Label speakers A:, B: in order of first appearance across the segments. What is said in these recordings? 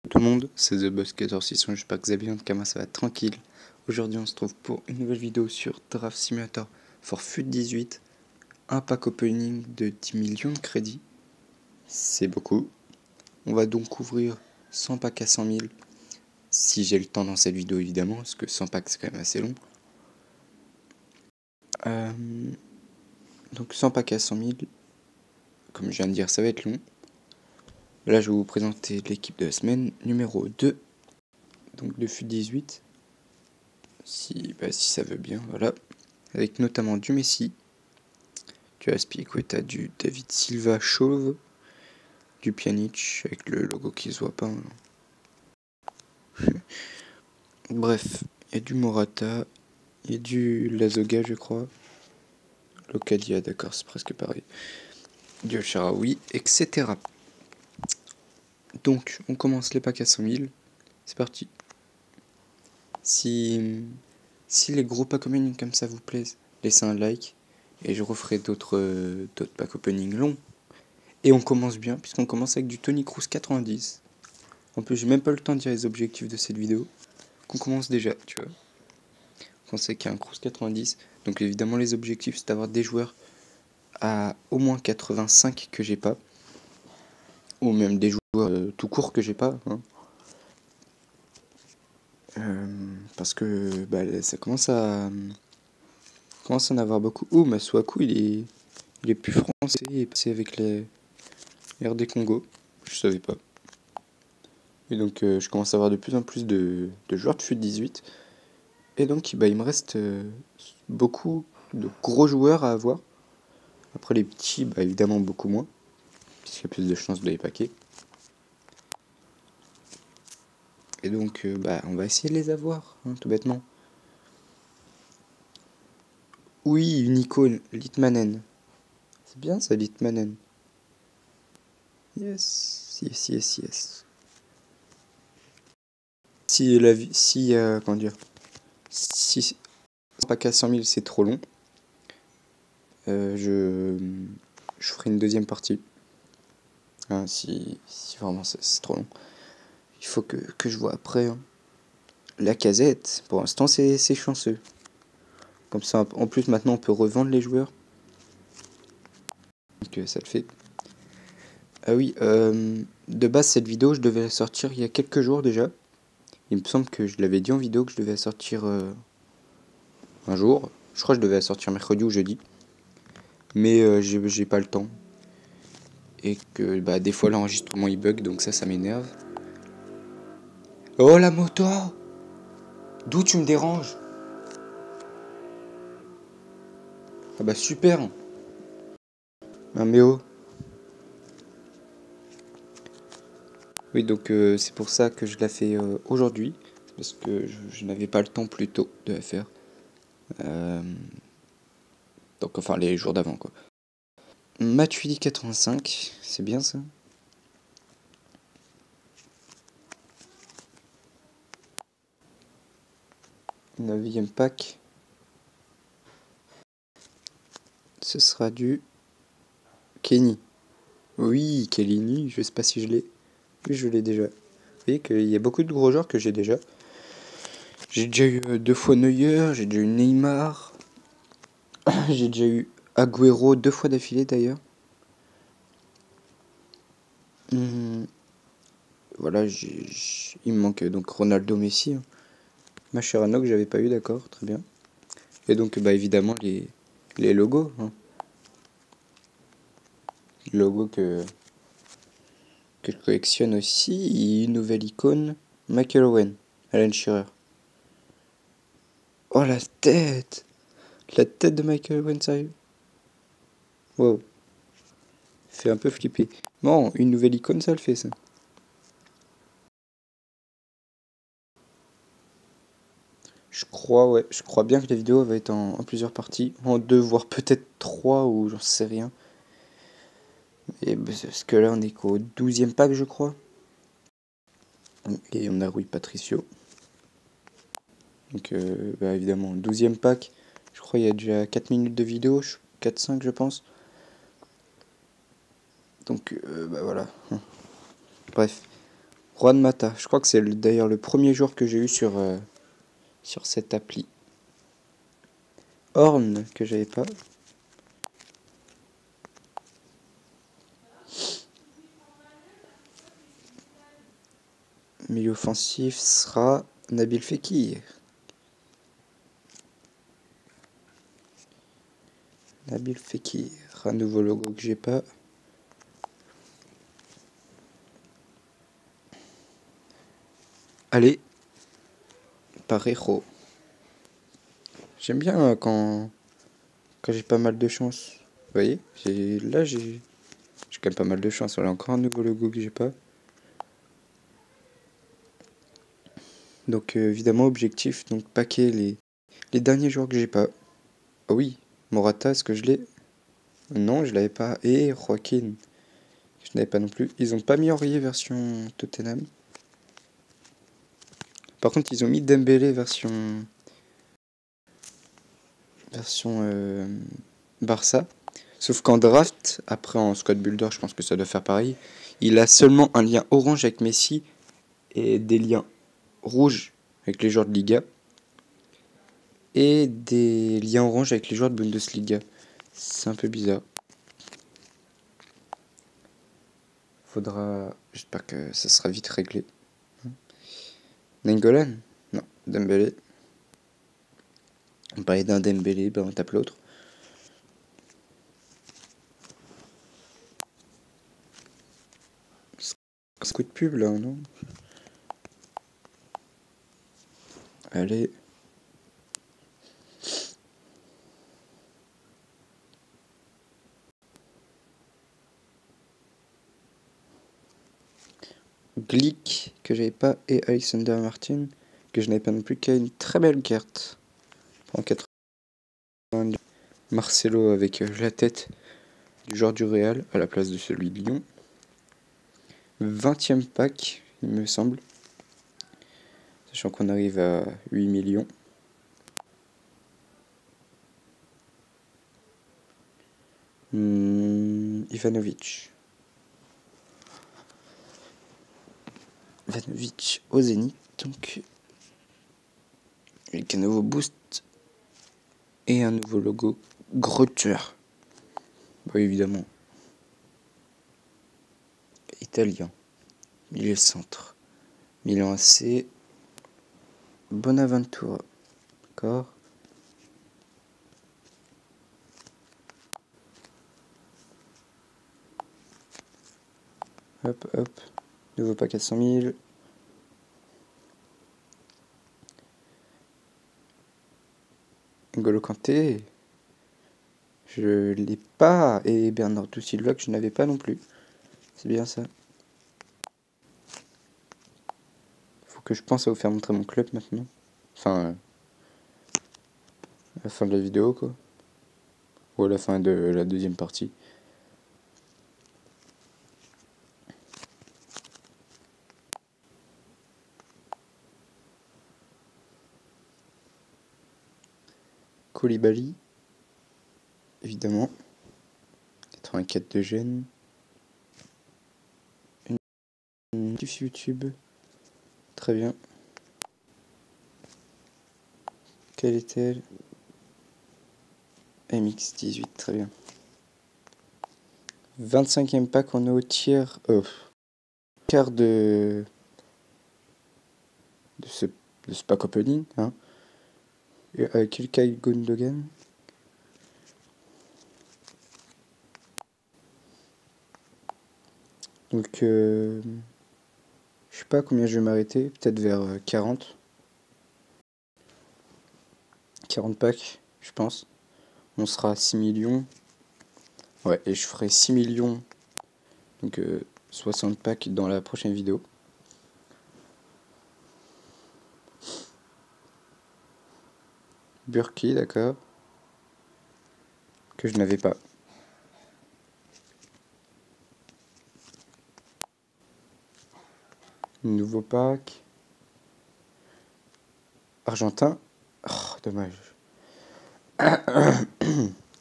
A: Tout le monde, c'est The Boss 1461, j'espère que vous allez bien, comment ça va tranquille. Aujourd'hui on se trouve pour une nouvelle vidéo sur Draft Simulator for FUT 18. Un pack opening de 10 millions de crédits, c'est beaucoup. On va donc ouvrir 100 packs à 100 000, si j'ai le temps dans cette vidéo évidemment, parce que 100 packs c'est quand même assez long. Donc 100 packs à 100 000, comme je viens de dire ça va être long. Là je vais vous présenter l'équipe de la semaine numéro 2, donc de FUT 18. Si ça veut bien, voilà. Avec notamment du Messi, du Aspilicueta, du David Silva chauve, du Pjanic avec le logo qui se voit pas. Bref, il y a du Morata, il y a du Lazoga je crois, Locadia, d'accord, c'est presque pareil, du Sharawi, etc. Donc, on commence les packs à 100 000, c'est parti. Si les gros packs opening comme ça vous plaisent, laissez un like, et je referai d'autres packs opening longs. Et on commence bien, puisqu'on commence avec du Toni Kroos 90. En plus, j'ai même pas le temps de dire les objectifs de cette vidéo. Qu'on commence déjà, tu vois. On sait qu'il y a un Kroos 90. Donc évidemment, les objectifs, c'est d'avoir des joueurs à au moins 85 que j'ai pas. Ou même des joueurs tout court que j'ai pas. Hein. Parce que ça commence à en avoir beaucoup. Oh, Masuaku, il est plus français. Il est passé avec les RD Congo. Je savais pas. Et donc je commence à avoir de plus en plus de joueurs de FUT 18. Et donc il me reste beaucoup de gros joueurs à avoir. Après les petits, évidemment beaucoup moins, puisqu'il y a plus de chances de les paquer. Et donc on va essayer de les avoir, hein, tout bêtement. Oui, une icône, Litmanen. C'est bien ça, Litmanen. Yes, yes, yes, yes. Comment dire, si pas qu'à 100 000 c'est trop long, je ferai une deuxième partie. Hein, si vraiment c'est trop long. Il faut que je vois après. Hein. Lacazette, pour l'instant c'est chanceux. Comme ça, en plus maintenant on peut revendre les joueurs. Donc ça le fait. Ah oui, de base cette vidéo je devais la sortir il y a quelques jours déjà. Il me semble que je l'avais dit en vidéo que je devais la sortir un jour. Je crois que je devais la sortir mercredi ou jeudi. Mais j'ai pas le temps. Et que des fois l'enregistrement il bug, donc ça m'énerve. Oh la moto! D'où tu me déranges? Ah bah super! Ah mais oh! Oui, donc c'est pour ça que je la fais aujourd'hui, parce que je n'avais pas le temps plus tôt de la faire. Donc enfin les jours d'avant quoi. Matuidi 85, c'est bien ça. Neuvième pack. Ce sera du Kenny. Oui, Kellini, je sais pas si je l'ai. Oui, je l'ai déjà. Vous voyez qu'il y a beaucoup de gros joueurs que j'ai déjà. J'ai déjà eu 2 fois Neuer, j'ai déjà eu Neymar. J'ai déjà eu Agüero 2 fois d'affilée d'ailleurs. Voilà, il me manque donc Ronaldo, Messi. Hein. Mascherano que j'avais pas eu, d'accord, très bien. Et donc évidemment les logos. Hein. Les logos que je collectionne aussi. Une nouvelle icône, Michael Owen, Alan Shearer. Oh la tête! La tête de Michael Owen, sérieux? Wow. Fait un peu flipper. Bon, une nouvelle icône, ça le fait ça. Je crois bien que la vidéo va être en plusieurs parties. En 2, voire peut-être 3 ou j'en sais rien. Et parce que là on est qu'au 12e pack je crois. Et on a Rui Patricio. Donc évidemment 12e pack. Je crois qu'il y a déjà 4 minutes de vidéo. 4-5 je pense. Donc voilà. Bref. Juan Mata. Je crois que c'est d'ailleurs le premier joueur que j'ai eu sur cette appli. Horn, que j'avais pas. Milieu offensif sera Nabil Fekir. Nabil Fekir. Un nouveau logo que j'ai pas. Allez. Parejo. J'aime bien quand j'ai pas mal de chance. Vous voyez, là j'ai quand même pas mal de chance. Voilà, encore un nouveau logo que j'ai pas. Donc évidemment objectif, donc paquet les derniers joueurs que j'ai pas. Ah oui, Morata, est-ce que je l'ai? Non, je l'avais pas. Et Joaquin, je n'avais pas non plus. Ils ont pas mis Aurier version Tottenham. Par contre, ils ont mis Dembélé version Barça. Sauf qu'en draft, après en squad builder, je pense que ça doit faire pareil. Il a seulement un lien orange avec Messi et des liens rouges avec les joueurs de Liga et des liens orange avec les joueurs de Bundesliga. C'est un peu bizarre. J'espère que ça sera vite réglé. Nainggolan? Non. Dembélé. On parlait d'un Dembélé, ben on tape l'autre. C'est un coup de pub là, non? Allez. Glick, que j'avais pas, et Alexander Martin, que je n'avais pas non plus, qui a une très belle carte. En 80. Marcelo avec la tête du joueur du Real à la place de celui de Lyon. 20e pack, il me semble. Sachant qu'on arrive à 8 millions. Ivanovic. Ivanovic au Zénith, donc. Avec un nouveau boost et un nouveau logo Grutter. Bah évidemment. Italien. Milieu centre. Milan AC. Bonaventura. D'accord. Hop, hop. Nouveau pack à 100 000. N'Golo Kanté. Je l'ai pas. Et Bernardo Silva que je n'avais pas non plus. C'est bien ça. Faut que je pense à vous faire montrer mon club maintenant. Enfin, à la fin de la vidéo quoi. Ou à la fin de la deuxième partie. Koulibaly. Évidemment. 84 de gêne. Une YouTube. Très bien. Quelle est-elle? MX18, très bien. 25e pack, on est au tiers. Quart de ce pack opening. Hein. Avec Ilkay Gundogan. Donc, je sais pas combien je vais m'arrêter. Peut-être vers 40. 40 packs, je pense. On sera à 6 millions. Ouais, et je ferai 6 millions. Donc 60 packs dans la prochaine vidéo. Burki, d'accord. Que je n'avais pas. Nouveau pack. Argentin. Oh, dommage.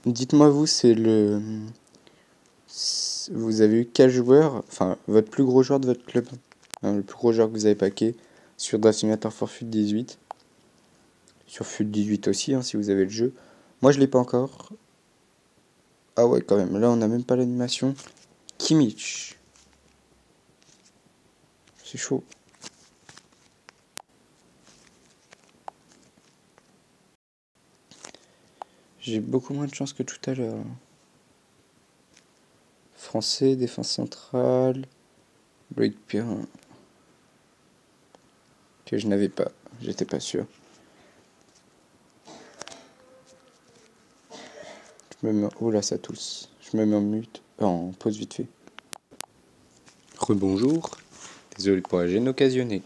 A: Dites-moi vous, vous avez eu quel joueur, enfin votre plus gros joueur de votre club hein, le plus gros joueur que vous avez packé, sur Draft Simulator for FUT 18. Sur FUT 18 aussi, hein, si vous avez le jeu. Moi, je l'ai pas encore. Ah ouais, quand même. Là, on n'a même pas l'animation. Kimmich. C'est chaud. J'ai beaucoup moins de chance que tout à l'heure. Français, défense centrale. Loïc Perrin. Que je n'avais pas. J'étais pas sûr. Je me mets... Oh là, ça tousse. Je me mets en mute. En pause vite fait. Rebonjour. Désolé pour la gêne occasionnée.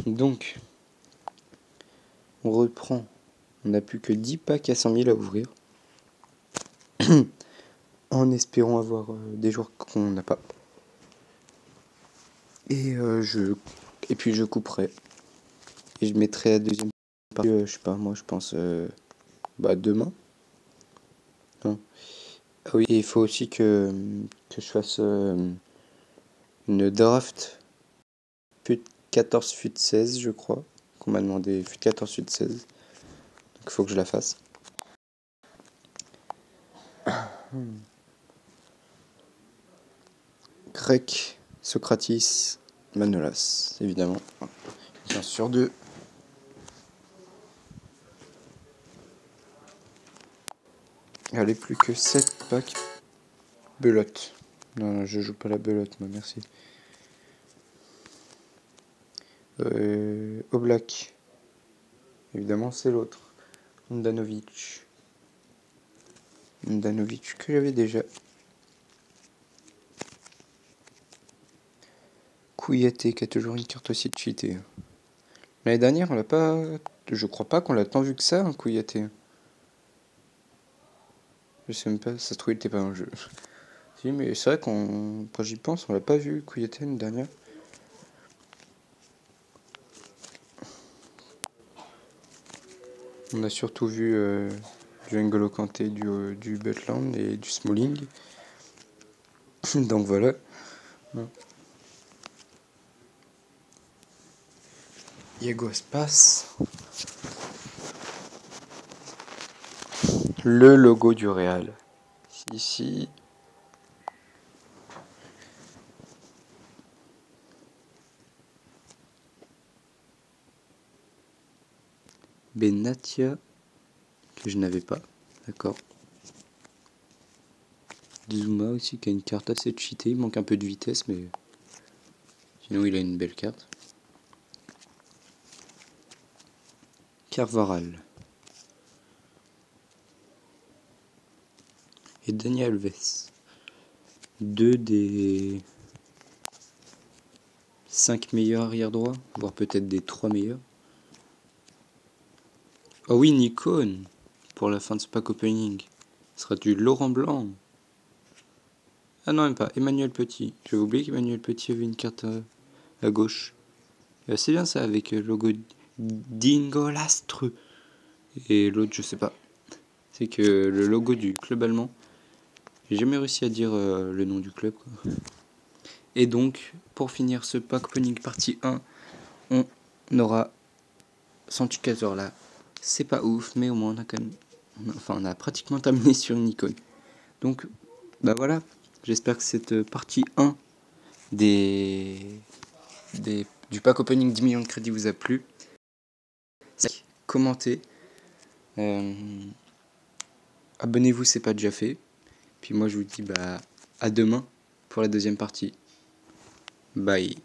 A: Donc, on reprend. On n'a plus que 10 packs à 100 000 à ouvrir. En espérant avoir des joueurs qu'on n'a pas. Et puis je couperai. Et je mettrai la deuxième partie, je sais pas, moi je pense demain. Hein. Ah oui, et il faut aussi que je fasse une draft FUT 14 FUT 16 je crois. Qu'on m'a demandé FUT 14 FUT 16. Donc il faut que je la fasse. Grec, Socratis, Manolas, évidemment. Bien sûr deux. Allez, plus que 7 packs. Belote. Non, je joue pas la belote, moi, merci. Oblak. Évidemment, c'est l'autre. Ndanovic. Ndanovic que j'avais déjà. Kouyaté qui a toujours une carte aussi cheatée. L'année dernière, on l'a pas. Je crois pas qu'on l'a tant vu que ça, Kouyaté. Je sais même pas, ça se trouve, il était pas dans le jeu. Si, mais c'est vrai qu'on. Quand j'y pense, on l'a pas vu, Kouyaté, l'année dernière. On a surtout vu du N'Golo Kanté, du Butland et du Smalling. Donc voilà. Diego Aspas. Le logo du Real. Ici. Benatia, que je n'avais pas. D'accord. Zuma aussi, qui a une carte assez cheatée. Il manque un peu de vitesse, mais sinon il a une belle carte. Carvaral. Et Daniel Alves. Deux des 5 meilleurs arrière droits, voire peut-être des 3 meilleurs. Oh oui, Nikon, pour la fin de ce pack opening. Ce sera du Laurent Blanc. Ah non, même pas. Emmanuel Petit. J'avais oublié qu'Emmanuel Petit avait une carte à gauche. C'est bien ça, avec le logo d'Ingolastre. Et l'autre, je sais pas. C'est que le logo du club allemand. J'ai jamais réussi à dire le nom du club, quoi. Et donc, pour finir ce pack opening partie 1, on aura Santukazor là. C'est pas ouf, mais au moins on a quand même. Enfin, on a pratiquement terminé sur une icône. Donc, bah voilà. J'espère que cette partie 1 du pack opening 10 millions de crédits vous a plu. Commentez. Abonnez-vous, c'est pas déjà fait. Puis moi, je vous dis à demain pour la deuxième partie. Bye.